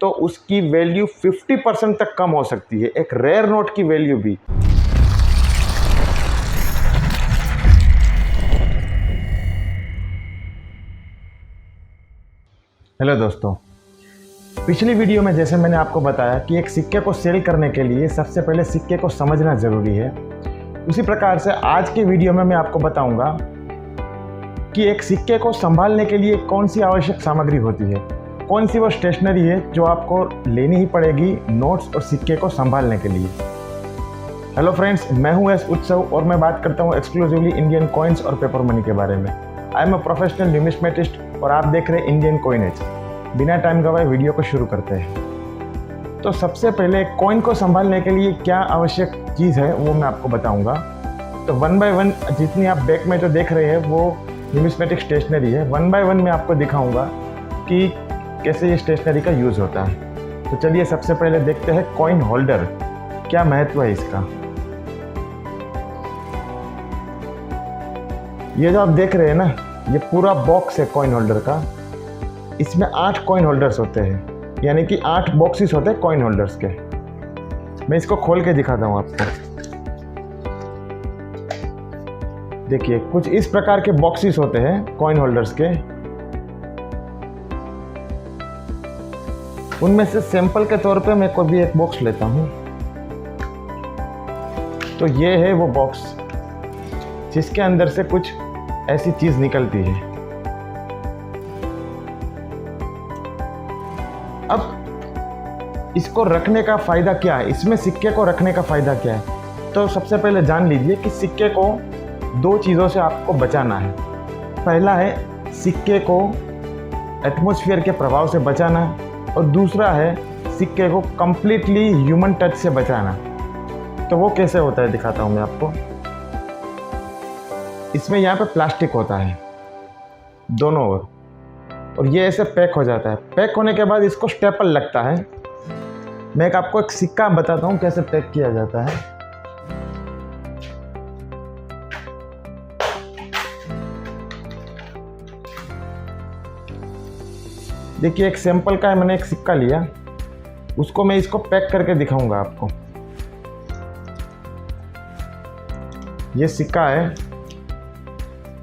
तो उसकी वैल्यू 50% तक कम हो सकती है, एक रेयर नोट की वैल्यू भी। हेलो दोस्तों, पिछली वीडियो में जैसे मैंने आपको बताया कि एक सिक्के को सेल करने के लिए सबसे पहले सिक्के को समझना ज़रूरी है, उसी प्रकार से आज के वीडियो में मैं आपको बताऊंगा कि एक सिक्के को संभालने के लिए कौन सी आवश्यक सामग्री होती है, कौन सी वो स्टेशनरी है जो आपको लेनी ही पड़ेगी नोट्स और सिक्के को संभालने के लिए। हेलो फ्रेंड्स, मैं हूं एस उत्सव और मैं बात करता हूं एक्सक्लूसिवली इंडियन कॉइन्स और पेपर मनी के बारे में। आई एम अ प्रोफेशनल न्यूमिस्मेटिस्ट और आप देख रहे हैं इंडियन कॉइनेज। बिना टाइम गवाए वीडियो को शुरू करते हैं। तो सबसे पहले कॉइन को संभालने के लिए क्या आवश्यक चीज़ है वो मैं आपको बताऊंगा। तो वन बाय वन जितनी आप बैक में जो देख रहे हैं वो न्यूमिस्मेटिक स्टेशनरी है। वन बाय वन मैं आपको दिखाऊंगा कि कैसे ये स्टेशनरी का यूज़ होता है। तो चलिए सबसे पहले देखते हैं कॉइन होल्डर, क्या महत्व है इसका। ये जो आप देख रहे हैं ना, ये पूरा बॉक्स है कॉइन होल्डर का। इसमें 8 कॉइन होल्डर्स होते हैं, यानी कि 8 बॉक्सेस होते हैं कॉइन होल्डर्स के। मैं इसको खोल के दिखाता हूँ आपको। देखिए कुछ इस प्रकार के बॉक्सेस होते हैं कॉइन होल्डर्स के। उनमें से सैंपल के तौर पे मैं कोई भी एक बॉक्स लेता हूँ। तो ये है वो बॉक्स जिसके अंदर से कुछ ऐसी चीज़ निकलती है। अब इसको रखने का फ़ायदा क्या है, इसमें सिक्के को रखने का फ़ायदा क्या है। तो सबसे पहले जान लीजिए कि सिक्के को 2 चीज़ों से आपको बचाना है। पहला है सिक्के को एटमॉस्फेयर के प्रभाव से बचाना और दूसरा है सिक्के को कम्प्लीटली ह्यूमन टच से बचाना। तो वो कैसे होता है दिखाता हूँ मैं आपको। इसमें यहाँ पे प्लास्टिक होता है दोनों ओर और ये ऐसे पैक हो जाता है। पैक होने के बाद इसको स्टेपल लगता है। मैं आपको एक सिक्का बताता हूँ कैसे पैक किया जाता है। देखिए एक सैंपल का है, मैंने एक सिक्का लिया, उसको मैं इसको पैक करके दिखाऊंगा आपको। ये सिक्का है।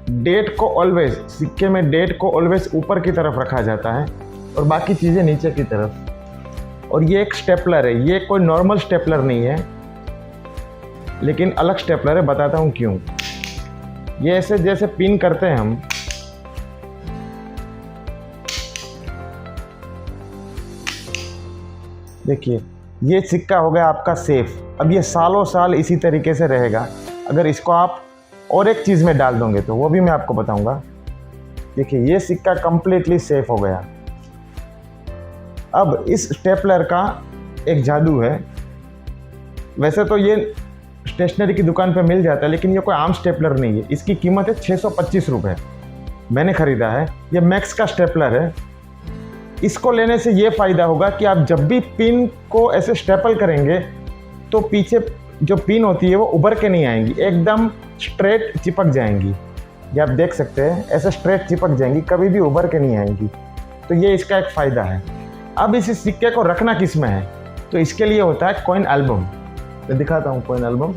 डेट को ऑलवेज, सिक्के में डेट को ऑलवेज ऊपर की तरफ रखा जाता है और बाकी चीज़ें नीचे की तरफ। और ये एक स्टेपलर है, ये कोई नॉर्मल स्टेपलर नहीं है लेकिन अलग स्टेपलर है, बताता हूँ क्यों। ये ऐसे जैसे पिन करते हैं हम, देखिए ये सिक्का हो गया आपका सेफ। अब ये सालों साल इसी तरीके से रहेगा। अगर इसको आप और एक चीज़ में डाल दोगे तो वो भी मैं आपको बताऊंगा। देखिए ये सिक्का कंप्लीटली सेफ हो गया। अब इस स्टेपलर का एक जादू है। वैसे तो ये स्टेशनरी की दुकान पे मिल जाता है लेकिन ये कोई आम स्टेपलर नहीं है। इसकी कीमत है 625 रुपये। मैंने ख़रीदा है। ये मैक्स का स्टेपलर है। इसको लेने से ये फ़ायदा होगा कि आप जब भी पिन को ऐसे स्टेपल करेंगे तो पीछे जो पिन होती है वो उभर के नहीं आएंगी, एकदम स्ट्रेट चिपक जाएंगी। ये आप देख सकते हैं, ऐसे स्ट्रेट चिपक जाएंगी, कभी भी उभर के नहीं आएंगी। तो ये इसका एक फ़ायदा है। अब इस सिक्के को रखना किस में है, तो इसके लिए होता है कॉइन एल्बम। मैं दिखाता हूँ कॉइन एल्बम।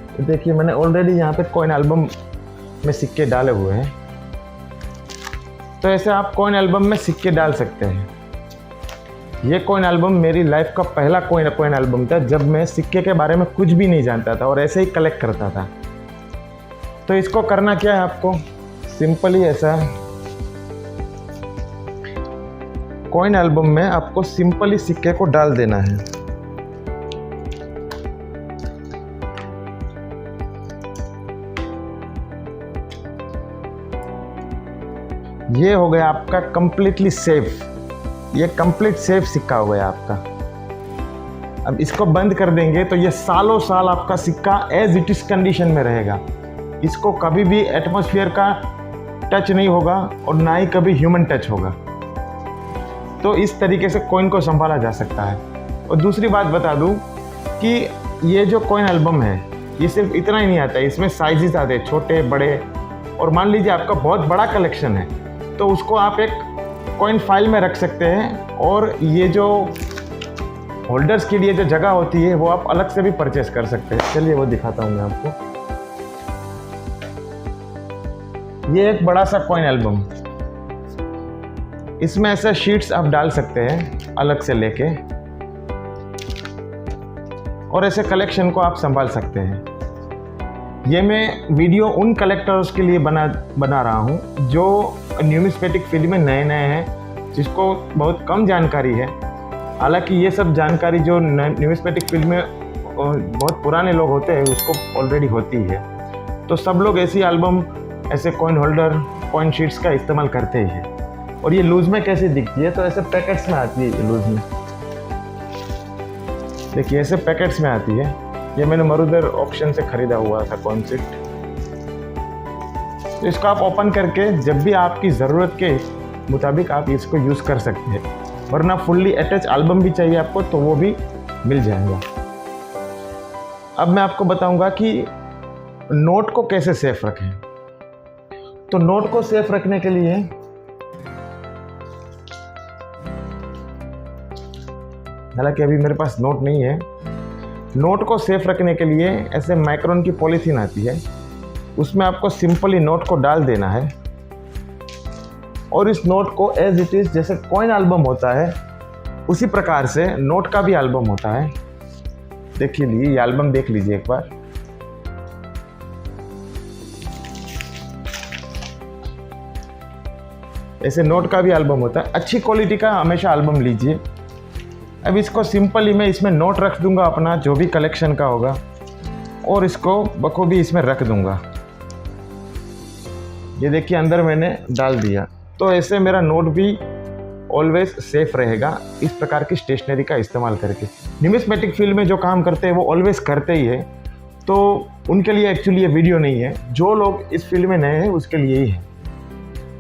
तो देखिए मैंने ऑलरेडी यहाँ पे कॉइन एल्बम में सिक्के डाले हुए हैं। तो ऐसे आप कॉइन एल्बम में सिक्के डाल सकते हैं। ये कॉइन एल्बम मेरी लाइफ का पहला कॉइन एल्बम था जब मैं सिक्के के बारे में कुछ भी नहीं जानता था और ऐसे ही कलेक्ट करता था। तो इसको करना क्या है आपको, सिंपली ऐसा कॉइन एल्बम में आपको सिंपली सिक्के को डाल देना है। ये हो गया आपका कंप्लीटली सेफ। ये कंप्लीट सेफ सिक्का हो गया आपका। अब इसको बंद कर देंगे तो ये सालों साल आपका सिक्का एज इट इज कंडीशन में रहेगा। इसको कभी भी एटमॉस्फेयर का टच नहीं होगा और ना ही कभी ह्यूमन टच होगा। तो इस तरीके से कॉइन को संभाला जा सकता है। और दूसरी बात बता दूं कि ये जो कॉइन एल्बम है ये सिर्फ इतना ही नहीं आता है, इसमें साइजेस आते हैं छोटे बड़े। और मान लीजिए आपका बहुत बड़ा कलेक्शन है तो उसको आप एक कॉइन फाइल में रख सकते हैं, और ये जो होल्डर्स के लिए जो जगह होती है वो आप अलग से भी परचेस कर सकते हैं। चलिए वो दिखाता हूँ मैं आपको। ये एक बड़ा सा कॉइन एल्बम, इसमें ऐसे शीट्स आप डाल सकते हैं अलग से लेके, और ऐसे कलेक्शन को आप संभाल सकते हैं। ये मैं वीडियो उन कलेक्टर्स के लिए बना रहा हूँ जो न्यूमिस्मेटिक फील्ड में नए हैं, जिसको बहुत कम जानकारी है। हालांकि ये सब जानकारी जो न्यूमिस्मेटिक फील्ड में बहुत पुराने लोग होते हैं उसको ऑलरेडी होती है। तो सब लोग ऐसी एल्बम, ऐसे कॉइन होल्डर, कॉइन शीट्स का इस्तेमाल करते ही है। और ये लूज में कैसे दिखती है, तो ऐसे पैकेट्स में आती है ये लूज में। देखिए ऐसे पैकेट्स में आती है। ये मैंने मरुदर ऑक्शन से ख़रीदा हुआ था कॉइन शीट। तो इसको आप ओपन करके जब भी आपकी ज़रूरत के मुताबिक आप इसको यूज़ कर सकते हैं, वरना फुल्ली अटैच एल्बम भी चाहिए आपको तो वो भी मिल जाएगा। अब मैं आपको बताऊंगा कि नोट को कैसे सेफ रखें। तो नोट को सेफ रखने के लिए हालांकि अभी मेरे पास नोट नहीं है। नोट को सेफ रखने के लिए ऐसे माइक्रोन की पॉलीथीन आती है, उसमें आपको सिंपली नोट को डाल देना है, और इस नोट को एज इट इज़ जैसे कॉइन एल्बम होता है उसी प्रकार से नोट का भी एल्बम होता है। देखिए ये एल्बम देख लीजिए एक बार। ऐसे नोट का भी एल्बम होता है। अच्छी क्वालिटी का हमेशा एल्बम लीजिए। अब इसको सिंपली मैं इसमें नोट रख दूंगा अपना जो भी कलेक्शन का होगा, और इसको बखूबी इसमें रख दूंगा। ये देखिए अंदर मैंने डाल दिया। तो ऐसे मेरा नोट भी ऑलवेज सेफ रहेगा इस प्रकार की स्टेशनरी का इस्तेमाल करके। न्यूमिस्मेटिक फील्ड में जो काम करते हैं वो ऑलवेज करते ही है, तो उनके लिए एक्चुअली ये वीडियो नहीं है। जो लोग इस फील्ड में नए हैं उसके लिए ही है।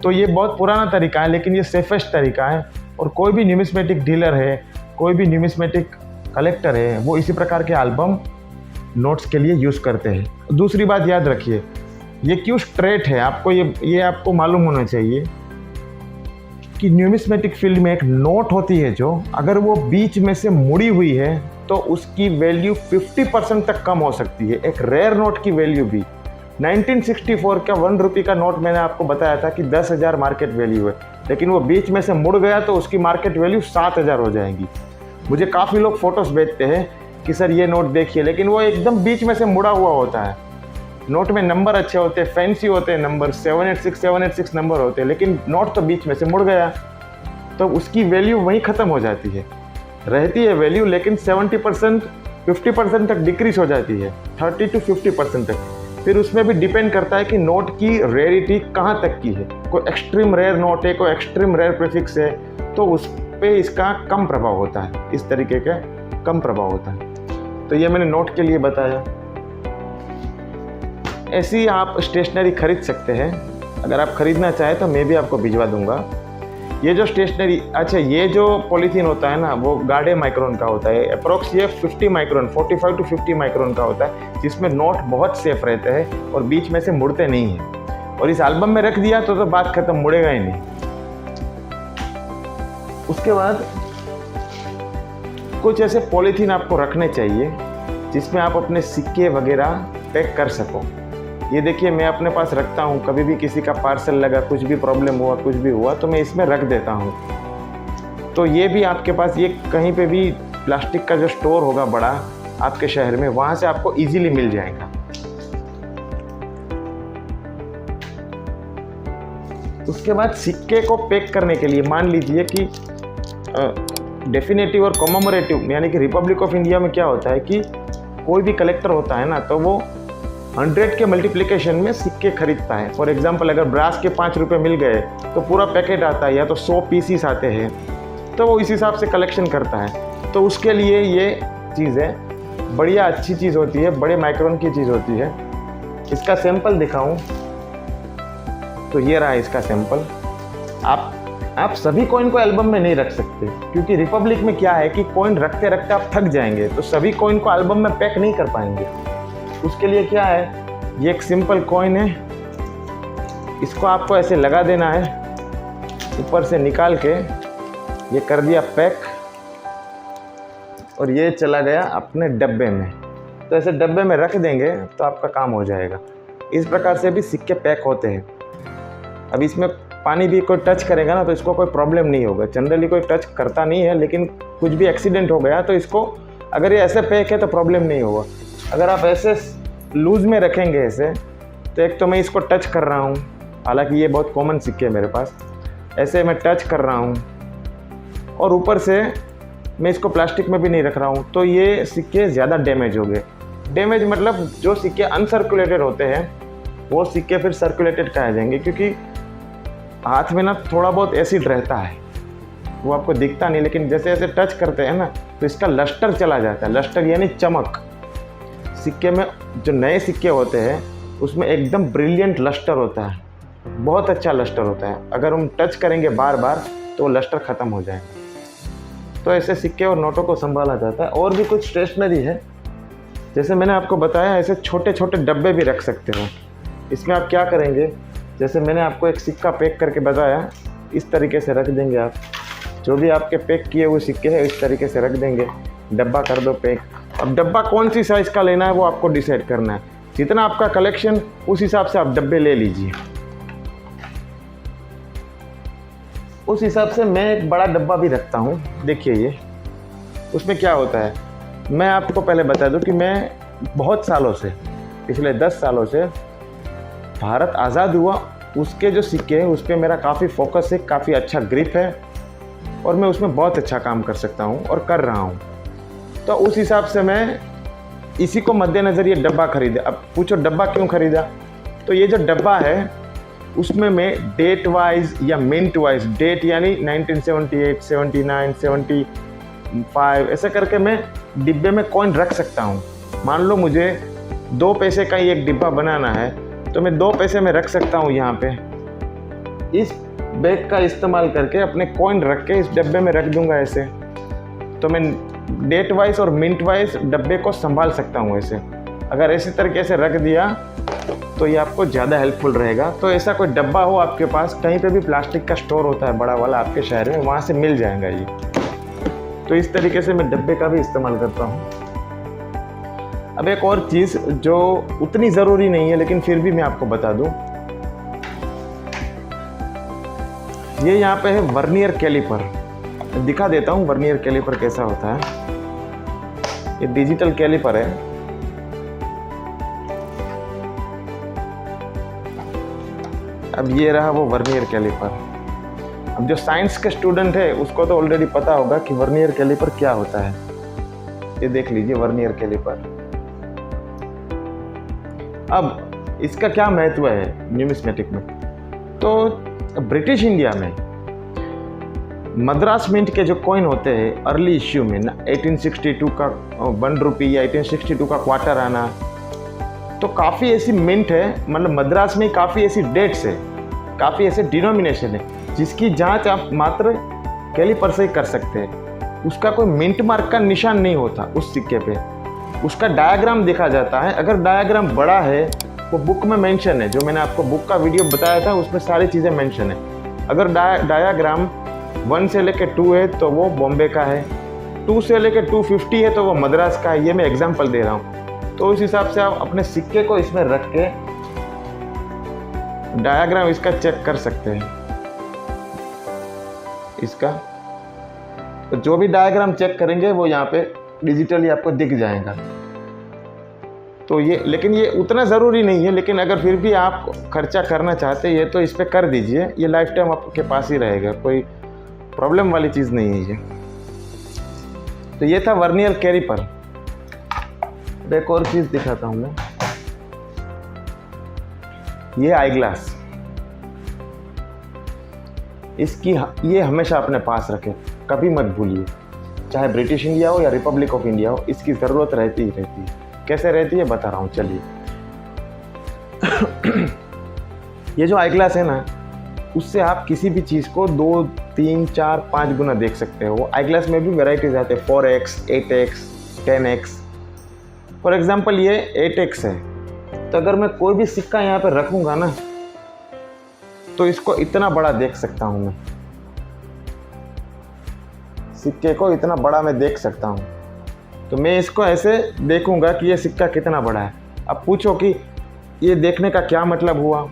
तो ये बहुत पुराना तरीका है, लेकिन ये सेफेस्ट तरीका है। और कोई भी न्यूमिस्मेटिक डीलर है, कोई भी न्यूमिस्मेटिक कलेक्टर है, वो इसी प्रकार के एल्बम नोट्स के लिए यूज़ करते हैं। दूसरी बात याद रखिए, ये क्यों स्ट्रेट है, आपको ये आपको मालूम होना चाहिए कि न्यूमिस्मेटिक फील्ड में एक नोट होती है जो अगर वो बीच में से मुड़ी हुई है तो उसकी वैल्यू 50% तक कम हो सकती है। एक रेयर नोट की वैल्यू भी 1964 का 1 रुपये का नोट मैंने आपको बताया था कि 10,000 मार्केट वैल्यू है, लेकिन वो बीच में से मुड़ गया तो उसकी मार्केट वैल्यू 7,000 हो जाएगी। मुझे काफ़ी लोग फ़ोटोज़ भेजते हैं कि सर ये नोट देखिए, लेकिन वो एकदम बीच में से मुड़ा हुआ होता है। नोट में नंबर अच्छे होते हैं, फैंसी होते हैं नंबर, 786 नंबर होते हैं, लेकिन नोट तो बीच में से मुड़ गया तो उसकी वैल्यू वहीं ख़त्म हो जाती है। रहती है वैल्यू, लेकिन 70% 50% तक डिक्रीज हो जाती है, 30 to 50% तक। फिर उसमें भी डिपेंड करता है कि नोट की रेयरिटी कहाँ तक की है। कोई एक्सट्रीम रेयर नोट है, कोई एक्सट्रीम रेयर प्रीफिक्स है, तो उस पे इसका कम प्रभाव होता है, इस तरीके का कम प्रभाव होता है। तो ये मैंने नोट के लिए बताया। ऐसी आप स्टेशनरी खरीद सकते हैं। अगर आप खरीदना चाहें तो मैं भी आपको भिजवा दूंगा। ये जो स्टेशनरी, अच्छा ये जो पॉलीथीन होता है ना, वो गाढ़े माइक्रोन का होता है। अप्रोक्स ये 50 माइक्रोन, 45 to 50 माइक्रोन का होता है, जिसमें नोट बहुत सेफ रहते हैं और बीच में से मुड़ते नहीं हैं। और इस एल्बम में रख दिया तो बात खत्म, मुड़ेगा ही नहीं। उसके बाद कुछ ऐसे पॉलीथीन आपको रखने चाहिए जिसमें आप अपने सिक्के वगैरह पैक कर सको। ये देखिए मैं अपने पास रखता हूँ, कभी भी किसी का पार्सल लगा, कुछ भी प्रॉब्लम हुआ, कुछ भी हुआ तो मैं इसमें रख देता हूँ। तो ये भी आपके पास, ये कहीं पे भी प्लास्टिक का जो स्टोर होगा बड़ा आपके शहर में, वहाँ से आपको इजीली मिल जाएगा। उसके बाद सिक्के को पैक करने के लिए, मान लीजिए कि डेफिनेटिव और कॉमेमोरेटिव, यानी कि रिपब्लिक ऑफ इंडिया में क्या होता है कि कोई भी कलेक्टर होता है ना, तो वो 100 के मल्टीप्लिकेशन में सिक्के खरीदता है। फॉर एग्जांपल अगर ब्रास के 5 रुपये मिल गए तो पूरा पैकेट आता है, या तो 100 पीसीस आते हैं, तो वो इस हिसाब से कलेक्शन करता है। तो उसके लिए ये चीज़ है, बढ़िया अच्छी चीज़ होती है, बड़े माइक्रोन की चीज़ होती है। इसका सैंपल दिखाऊं तो ये रहा इसका सैंपल। आप सभी कॉइन को एल्बम में नहीं रख सकते, क्योंकि रिपब्लिक में क्या है कि कॉइन रखते रखते आप थक जाएंगे, तो सभी कॉइन को एल्बम में पैक नहीं कर पाएंगे। उसके लिए क्या है, ये एक सिंपल कॉइन है, इसको आपको ऐसे लगा देना है। ऊपर से निकाल के ये कर दिया पैक और ये चला गया अपने डब्बे में। तो ऐसे डब्बे में रख देंगे तो आपका काम हो जाएगा। इस प्रकार से भी सिक्के पैक होते हैं। अब इसमें पानी भी कोई टच करेगा ना तो इसको कोई प्रॉब्लम नहीं होगा। जनरली कोई टच करता नहीं है, लेकिन कुछ भी एक्सीडेंट हो गया तो इसको, अगर ये ऐसे पैक है तो प्रॉब्लम नहीं होगा। अगर आप ऐसे लूज़ में रखेंगे ऐसे, तो एक तो मैं इसको टच कर रहा हूँ, हालांकि ये बहुत कॉमन सिक्के है मेरे पास, ऐसे मैं टच कर रहा हूँ और ऊपर से मैं इसको प्लास्टिक में भी नहीं रख रहा हूँ, तो ये सिक्के ज़्यादा डैमेज हो गए। डैमेज मतलब जो सिक्के अनसर्कुलेटेड होते हैं वो सिक्के फिर सर्कुलेटेड कहे जाएंगे, क्योंकि हाथ में ना थोड़ा बहुत एसिड रहता है, वो आपको दिखता नहीं, लेकिन जैसे जैसे टच करते हैं ना तो इसका लस्टर चला जाता है। लस्टर यानी चमक। सिक्के में जो नए सिक्के होते हैं उसमें एकदम ब्रिलियंट लस्टर होता है, बहुत अच्छा लस्टर होता है। अगर हम टच करेंगे बार बार तो लस्टर ख़त्म हो जाएगा। तो ऐसे सिक्के और नोटों को संभाला जाता है। और भी कुछ स्टेशनरी है, जैसे मैंने आपको बताया, ऐसे छोटे छोटे डब्बे भी रख सकते हो। इसमें आप क्या करेंगे, जैसे मैंने आपको एक सिक्का पैक करके बताया, इस तरीके से रख देंगे आप। जो भी आपके पैक किए हुए सिक्के हैं इस तरीके से रख देंगे, डब्बा कर दो पैक। अब डब्बा कौन सी साइज़ का लेना है वो आपको डिसाइड करना है। जितना आपका कलेक्शन उस हिसाब से आप डब्बे ले लीजिए। उस हिसाब से मैं एक बड़ा डब्बा भी रखता हूँ। देखिए ये, उसमें क्या होता है, मैं आपको पहले बता दूं कि मैं बहुत सालों से, पिछले 10 सालों से, भारत आज़ाद हुआ उसके जो सिक्के हैं उस पर मेरा काफ़ी फोकस है, काफ़ी अच्छा ग्रिप है और मैं उसमें बहुत अच्छा काम कर सकता हूँ और कर रहा हूँ। तो उस हिसाब से मैं इसी को मद्देनज़र ये डब्बा खरीदा। अब पूछो डब्बा क्यों ख़रीदा, तो ये जो डब्बा है उसमें मैं डेट वाइज या मिंट वाइज, डेट यानी 1978, 79, 75 ऐसे करके मैं डिब्बे में कॉइन रख सकता हूँ। मान लो मुझे 2 पैसे का ही एक डिब्बा बनाना है तो मैं 2 पैसे में रख सकता हूँ। यहाँ पे इस बैग का इस्तेमाल करके अपने कॉइन रख के इस डब्बे में रख दूंगा ऐसे, तो मैं डेट वाइज और मिंट वाइज डब्बे को संभाल सकता हूँ ऐसे। अगर इसी तरीके से रख दिया तो ये आपको ज़्यादा हेल्पफुल रहेगा। तो ऐसा कोई डब्बा हो आपके पास, कहीं पे भी प्लास्टिक का स्टोर होता है बड़ा वाला आपके शहर में, वहाँ से मिल जाएगा ये। तो इस तरीके से मैं डब्बे का भी इस्तेमाल करता हूँ। अब एक और चीज़ जो उतनी ज़रूरी नहीं है लेकिन फिर भी मैं आपको बता दूँ, ये यहाँ पे है वर्नियर कैलिपर। दिखा देता हूँ वर्नियर कैलिपर कैसा होता है। ये डिजिटल कैलिपर है। अब ये रहा वो वर्नियर कैलिपर। अब जो साइंस के स्टूडेंट है उसको तो ऑलरेडी पता होगा कि वर्नियर कैलिपर क्या होता है। ये देख लीजिए वर्नियर कैलिपर। अब इसका क्या महत्व है न्यूमिस्मेटिक में, तो ब्रिटिश इंडिया में मद्रास मिंट के जो कॉइन होते हैं अर्ली इश्यू में 1862 का 1 रुपी या 1862 का क्वार्टर आना, तो काफ़ी ऐसी मिंट है, मतलब मद्रास में काफ़ी ऐसी डेट्स है, काफ़ी ऐसे डिनोमिनेशन है जिसकी जांच आप मात्र कैलिपर से ही कर सकते हैं। उसका कोई मिंट मार्क का निशान नहीं होता उस सिक्के पे, उसका डायग्राम देखा जाता है। अगर डायग्राम बड़ा है वो बुक में मेंशन है, जो मैंने आपको बुक का वीडियो बताया था उसमें सारी चीज़ें मेंशन है। अगर डायग्राम 1 से लेकर 2 है तो वो बॉम्बे का है, 2 से लेकर 250 है तो वो मद्रास का है। ये मैं एग्जांपल दे रहा हूँ। तो उस हिसाब से आप अपने सिक्के को इसमें रख के डायग्राम इसका चेक कर सकते हैं। इसका तो जो भी डायग्राम चेक करेंगे वो यहाँ पे डिजिटली आपको दिख जाएगा। तो ये, लेकिन ये उतना ज़रूरी नहीं है, लेकिन अगर फिर भी आप खर्चा करना चाहते हैं तो इस पर कर दीजिए। ये लाइफ टाइम आपके पास ही रहेगा, कोई प्रॉब्लम वाली चीज़ नहीं है ये। तो ये था वर्नियर कैलिपर। एक और चीज़ दिखाता हूँ मैं, ये आई ग्लास। इसकी ये हमेशा अपने पास रखें, कभी मत भूलिए। चाहे ब्रिटिश इंडिया हो या रिपब्लिक ऑफ इंडिया हो, इसकी ज़रूरत रहती ही रहती है। कैसे रहती है बता रहा हूँ, चलिए। ये जो आई ग्लास है ना, उससे आप किसी भी चीज़ को 2, 3, 4, 5 गुना देख सकते हो। आई ग्लास में भी वेराइटीज आते हैं, 4x, 8x, 10x। For example ये 8x है, तो अगर मैं कोई भी सिक्का यहाँ पे रखूँगा ना तो इसको इतना बड़ा देख सकता हूँ मैं। सिक्के को इतना बड़ा मैं देख सकता हूँ। तो मैं इसको ऐसे देखूँगा कि ये सिक्का कितना बड़ा है। अब पूछो कि ये देखने का क्या मतलब हुआ।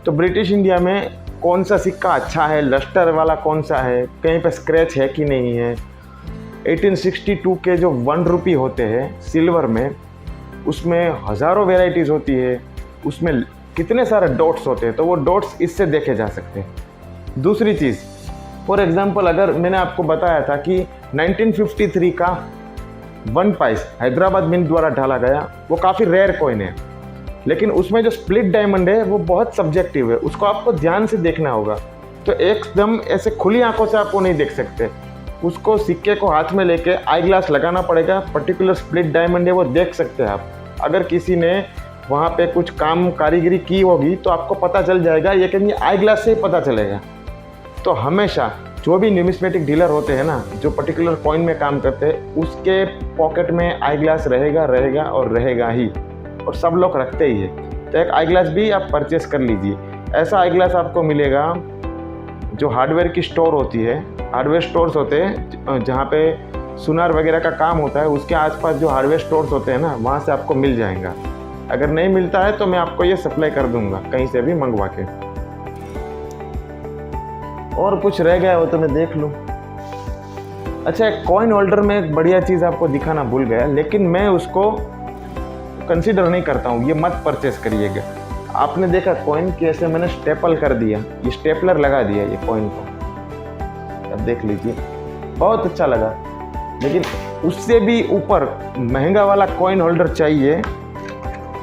तो ब्रिटिश इंडिया में कौन सा सिक्का अच्छा है, लस्टर वाला कौन सा है, कहीं पे स्क्रैच है कि नहीं है। 1862 के जो 1 रुपये होते हैं सिल्वर में, उसमें हज़ारों वेराइटीज़ होती है, उसमें कितने सारे डॉट्स होते हैं, तो वो डॉट्स इससे देखे जा सकते हैं। दूसरी चीज़, फॉर एग्ज़ाम्पल अगर मैंने आपको बताया था कि 1953 का 1 पाइस हैदराबाद मिंट द्वारा ढाला गया, वो काफ़ी रेयर कॉइन है, लेकिन उसमें जो स्प्लिट डायमंड है वो बहुत सब्जेक्टिव है, उसको आपको ध्यान से देखना होगा। तो एकदम ऐसे खुली आंखों से आप वो नहीं देख सकते, उसको सिक्के को हाथ में लेके आई ग्लास लगाना पड़ेगा। पर्टिकुलर स्प्लिट डायमंड है वो देख सकते हैं आप। अगर किसी ने वहाँ पे कुछ काम कारीगरी की होगी तो आपको पता चल जाएगा, लेकिन ये आई ग्लास से ही पता चलेगा। तो हमेशा जो भी न्यूमिस्मेटिक डीलर होते हैं ना, जो पर्टिकुलर कॉइन में काम करते हैं, उसके पॉकेट में आई ग्लास रहेगा और रहेगा ही, और सब लोग रखते ही है। तो एक आई ग्लास भी आप परचेस कर लीजिए। ऐसा आई ग्लास आपको मिलेगा जो हार्डवेयर की स्टोर होती है, हार्डवेयर स्टोर्स होते हैं जहाँ पे सुनार वगैरह का काम होता है, उसके आसपास जो हार्डवेयर स्टोर्स होते हैं ना, वहाँ से आपको मिल जाएगा। अगर नहीं मिलता है तो मैं आपको ये सप्लाई कर दूंगा कहीं से भी मंगवा के। और कुछ रह गया हो तो मैं देख लूँ। अच्छा, एक कॉइन होल्डर में एक बढ़िया चीज़ आपको दिखाना भूल गया, लेकिन मैं उसको कंसीडर नहीं करता हूँ, ये मत परचेस करिएगा। आपने देखा कॉइन की ऐसे मैंने स्टेपल कर दिया, ये स्टेपलर लगा दिया ये कॉइन को, अब देख लीजिए, बहुत अच्छा लगा। लेकिन उससे भी ऊपर महंगा वाला कॉइन होल्डर चाहिए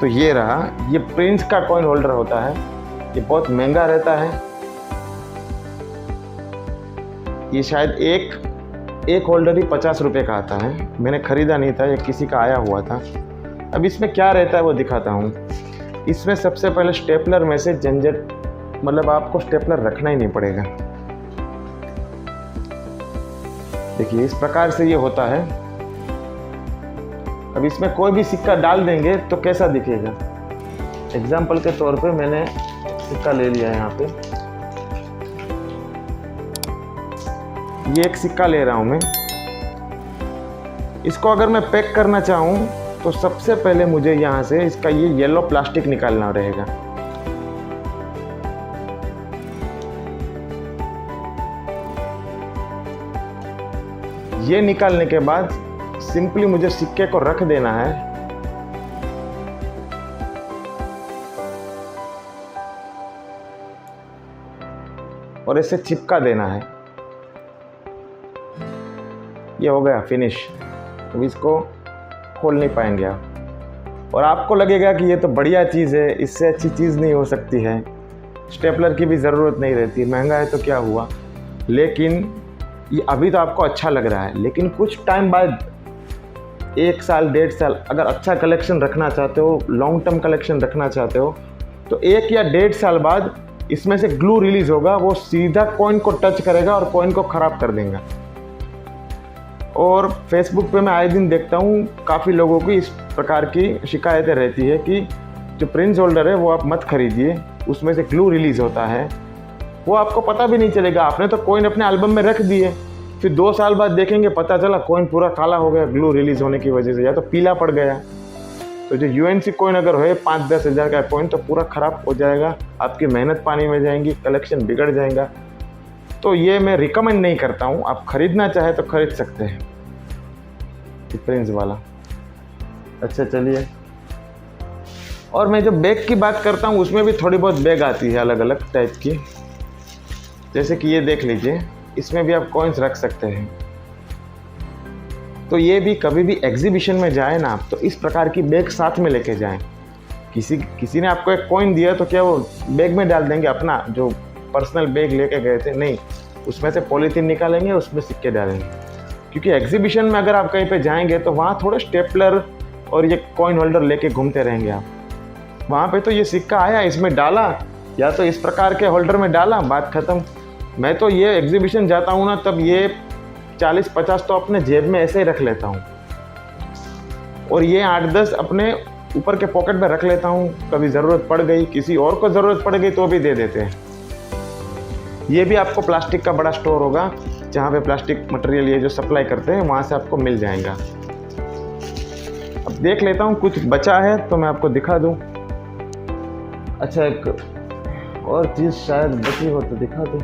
तो ये रहा, ये प्रिंस का कॉइन होल्डर होता है, ये बहुत महंगा रहता है। ये शायद एक होल्डर ही 50 रुपये का आता है, मैंने ख़रीदा नहीं था, ये किसी का आया हुआ था। अब इसमें क्या रहता है वो दिखाता हूँ। इसमें सबसे पहले स्टेपलर में से झंझट, मतलब आपको स्टेपलर रखना ही नहीं पड़ेगा। देखिए इस प्रकार से ये होता है। अब इसमें कोई भी सिक्का डाल देंगे तो कैसा दिखेगा। एग्जाम्पल के तौर पे मैंने सिक्का ले लिया यहाँ पे, ये एक सिक्का ले रहा हूँ मैं। इसको अगर मैं पैक करना चाहूँ तो सबसे पहले मुझे यहाँ से इसका ये येलो प्लास्टिक निकालना रहेगा। ये निकालने के बाद सिंपली मुझे सिक्के को रख देना है। और इसे चिपका देना है। ये हो गया फिनिश। अब इसको खोल नहीं पाएंगे आप, और आपको लगेगा कि ये तो बढ़िया चीज़ है, इससे अच्छी चीज़ नहीं हो सकती है, स्टेपलर की भी ज़रूरत नहीं रहती, महंगा है तो क्या हुआ। लेकिन ये अभी तो आपको अच्छा लग रहा है, लेकिन कुछ टाइम बाद 1 साल 1.5 साल अगर अच्छा कलेक्शन रखना चाहते हो, लॉन्ग टर्म कलेक्शन रखना चाहते हो, तो 1 या 1.5 साल बाद इसमें से ग्लू रिलीज़ होगा, वो सीधा कॉइन को टच करेगा और कॉइन को ख़राब कर देगा। और फेसबुक पे मैं आए दिन देखता हूँ काफ़ी लोगों की इस प्रकार की शिकायतें रहती है कि जो प्रिंस होल्डर है वो आप मत खरीदिए, उसमें से ग्लू रिलीज़ होता है, वो आपको पता भी नहीं चलेगा। आपने तो कॉइन अपने एल्बम में रख दिए, फिर 2 साल बाद देखेंगे पता चला कॉइन पूरा काला हो गया ग्लू रिलीज़ होने की वजह से, या तो पीला पड़ गया। तो जो यूएनसी कॉइन अगर है 5-10 हज़ार का कॉइन, तो पूरा ख़राब हो जाएगा, आपकी मेहनत पानी में जाएंगी, कलेक्शन बिगड़ जाएगा। तो ये मैं रिकमेंड नहीं करता हूँ। आप ख़रीदना चाहे तो ख़रीद सकते हैं प्रिंस वाला। अच्छा चलिए, और मैं जो बैग की बात करता हूँ उसमें भी थोड़ी बहुत बैग आती है अलग अलग टाइप की, जैसे कि ये देख लीजिए, इसमें भी आप कॉइन्स रख सकते हैं। तो ये भी कभी भी एग्जीबिशन में जाए ना आप, तो इस प्रकार की बैग साथ में लेके जाएं। किसी ने आपको एक कॉइन दिया तो क्या वो बैग में डाल देंगे अपना जो पर्सनल बैग लेके गए थे? नहीं, उसमें से पॉलीथीन निकालेंगे, उसमें सिक्के डालेंगे। क्योंकि एग्जीबिशन में अगर आप कहीं पे जाएंगे तो वहाँ थोड़े स्टेपलर और ये कॉइन होल्डर लेके घूमते रहेंगे आप। वहाँ पे तो ये सिक्का आया, इसमें डाला, या तो इस प्रकार के होल्डर में डाला, बात ख़त्म। मैं तो ये एग्जीबिशन जाता हूँ ना, तब ये 40-50 तो अपने जेब में ऐसे ही रख लेता हूँ, और ये 8-10 अपने ऊपर के पॉकेट में रख लेता हूँ। कभी ज़रूरत पड़ गई, किसी और को ज़रूरत पड़ गई तो भी दे देते हैं। ये भी आपको प्लास्टिक का बड़ा स्टोर होगा, जहाँ पे प्लास्टिक मटेरियल ये जो सप्लाई करते हैं वहाँ से आपको मिल जाएगा। अब देख लेता हूँ कुछ बचा है तो मैं आपको दिखा दूँ। अच्छा, एक और चीज़ शायद बची हो तो दिखा दूँ।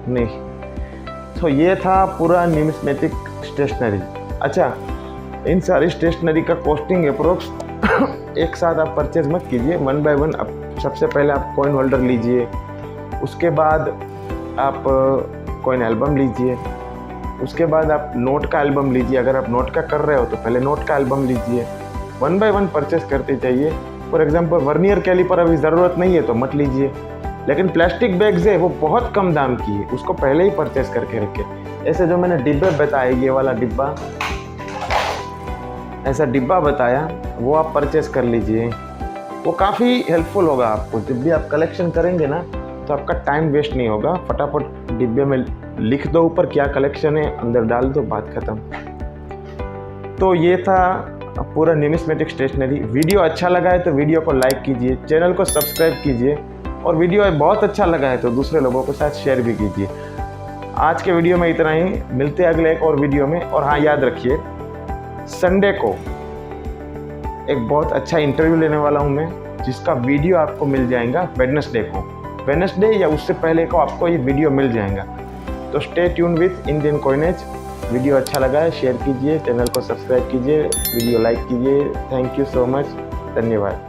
नहीं, तो ये था पूरा न्यूमिस्मेटिक स्टेशनरी। अच्छा, इन सारी स्टेशनरी का कॉस्टिंग अप्रोक्स एक साथ आप परचेज मत कीजिए, 1 बाय 1। अब सबसे पहले आप कॉइन होल्डर लीजिए, उसके बाद आप कॉइन एल्बम लीजिए, उसके बाद आप नोट का एल्बम लीजिए। अगर आप नोट का कर रहे हो तो पहले नोट का एल्बम लीजिए। 1 बाय 1 परचेस करते चाहिए। फॉर एग्जांपल वर्नियर कैलिपर अभी ज़रूरत नहीं है तो मत लीजिए, लेकिन प्लास्टिक बैग्स है वो बहुत कम दाम की है, उसको पहले ही परचेस करके रखें। ऐसे जो मैंने डिब्बे बताए, ये वाला डिब्बा, ऐसा डिब्बा बताया, वो आप परचेस कर लीजिए। वो काफ़ी हेल्पफुल होगा आपको। जब भी आप कलेक्शन करेंगे ना तो आपका टाइम वेस्ट नहीं होगा। फटाफट डिब्बे में लिख दो ऊपर क्या कलेक्शन है, अंदर डाल दो, बात ख़त्म। तो ये था पूरा न्यूमिस्मेटिक स्टेशनरी। वीडियो अच्छा लगा है तो वीडियो को लाइक कीजिए, चैनल को सब्सक्राइब कीजिए, और वीडियो बहुत अच्छा लगा है तो दूसरे लोगों के साथ शेयर भी कीजिए। आज के वीडियो में इतना ही, मिलते हैं अगले एक और वीडियो में। और हाँ, याद रखिए संडे को एक बहुत अच्छा इंटरव्यू लेने वाला हूँ मैं, जिसका वीडियो आपको मिल जाएगा वेडनेसडे या उससे पहले को आपको ये वीडियो मिल जाएगा। तो stay tune with Indian coinage. Video अच्छा लगा है शेयर कीजिए, चैनल को सब्सक्राइब कीजिए, वीडियो लाइक कीजिए। थैंक यू सो मच, धन्यवाद।